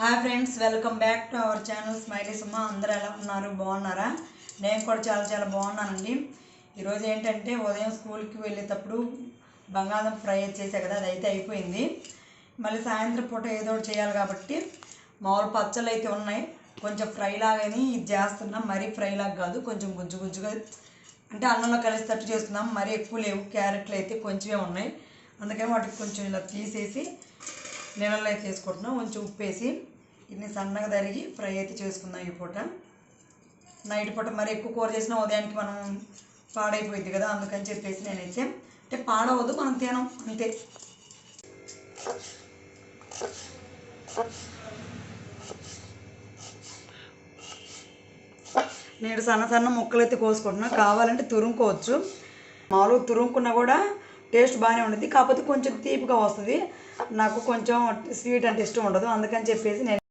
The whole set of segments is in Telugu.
Hi friends, welcome back to our channel smiley Suma. అందరూ ఎలా ఉన్నారు? బాగున్నారా? నేను కూడా చాలా బాగున్నానండి. ఈరోజు ఏంటంటే ఉదయం స్కూల్కి వెళ్ళేటప్పుడు బంగాళదుంప ఫ్రై చేసా కదా, అది అయితే అయిపోయింది. మళ్ళీ సాయంత్రం పూట ఏదో ఒకటి చేయాలి కాబట్టి మామూలు పచ్చళ్ళు అయితే ఉన్నాయి. కొంచెం ఫ్రై లాగాని ఇది చేస్తున్నాం, మరీ ఫ్రై లాగా కాదు, కొంచెం గుజ్జుగా అంటే అన్నంలో కలిసేటట్టు చేస్తున్నాం. మరీ ఎక్కువ లేవు, క్యారెట్లు అయితే కొంచెమే ఉన్నాయి. అందుకని వాటికి కొంచెం ఇలా తీసేసి నీళ్ళలో అయితే వేసుకుంటున్నాం, కొంచెం ఉప్పు వేసి ఇన్ని సన్నగా తరిగి ఫ్రై అయితే చేసుకుందాం. ఈ పూట నైట్ పూట మరి ఎక్కువ కూర చేసినా ఉదయానికి మనం పాడైపోయింది కదా, అందుకని చెప్పేసి నేనైతే అంటే పాడవద్దు, మనం తినం అంతే. నేను సన్న ముక్కలు అయితే కోసుకుంటున్నా, కావాలంటే తురుముకోవచ్చు. మామూలుగా తురుముకున్నా కూడా టేస్ట్ బాగానే ఉంటుంది, కాకపోతే కొంచెం తీపిగా వస్తుంది. నాకు కొంచెం స్వీట్ అంటే ఇష్టం ఉండదు, అందుకని చెప్పేసి నేను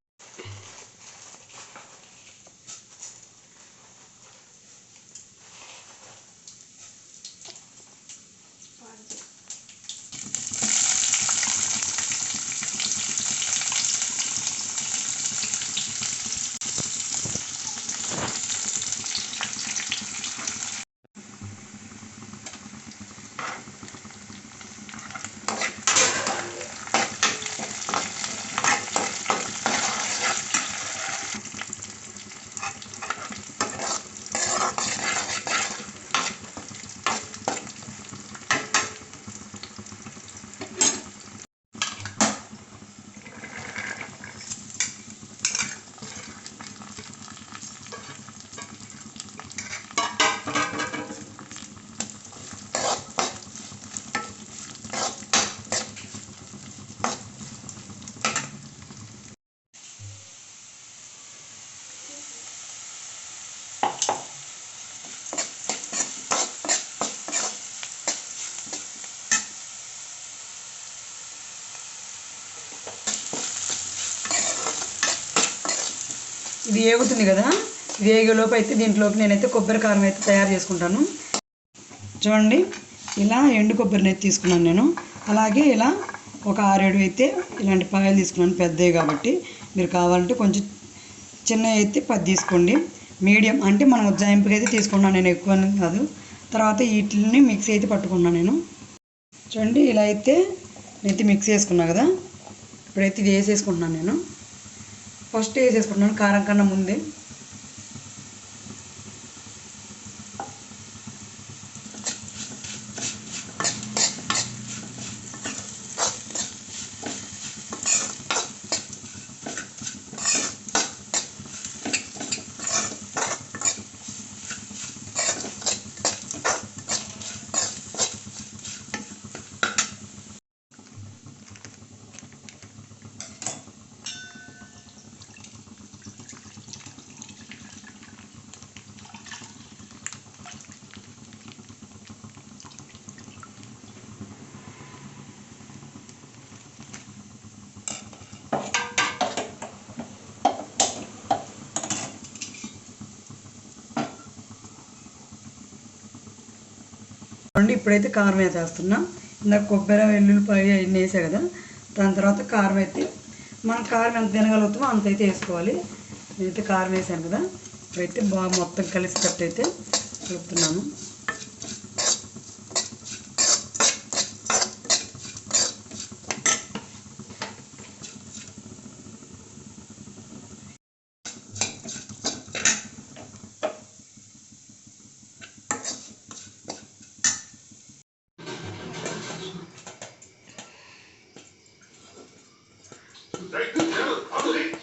ఇది వేగుతుంది కదా, ఇది వేగేలోపు అయితే దీంట్లోకి నేనైతే కొబ్బరి కారం అయితే తయారు చేసుకుంటాను. చూడండి, ఇలా ఎండు కొబ్బరిని అయితే తీసుకున్నాను నేను. అలాగే ఇలా ఒక 6-7 అయితే ఇలాంటి పాయలు తీసుకున్నాను, పెద్దవి కాబట్టి. మీరు కావాలంటే కొంచెం చిన్నవి అయితే 10 తీసుకోండి. మీడియం అంటే మనం ఉజ్జాయింపుగా అయితే తీసుకున్నాను నేను, ఎక్కువ కాదు. తర్వాత వీటిని మిక్సీ అయితే పట్టుకున్నాను నేను. చూడండి, ఇలా అయితే నేనైతే మిక్సీ వేసుకున్నాను కదా, ఇప్పుడైతే ఇది వేసేసుకుంటున్నాను నేను. ఫస్ట్ వేసేసుకుంటున్నాను కారం కన్నా ముందే. ఇప్పుడైతే కారం అయితే వేస్తున్నా. ఇందాక కొబ్బరి వెల్లుల్లిపాయ అవన్నీ వేసా కదా, దాని తర్వాత కారం అయితే మనం కారం ఎంత తినగలుగుతామో అంత అయితే వేసుకోవాలి. నేనైతే కారం వేసాను కదా, ఇప్పుడైతే బాగా మొత్తం కలిసికట్టు అయితే కలుపుతున్నాను. Take the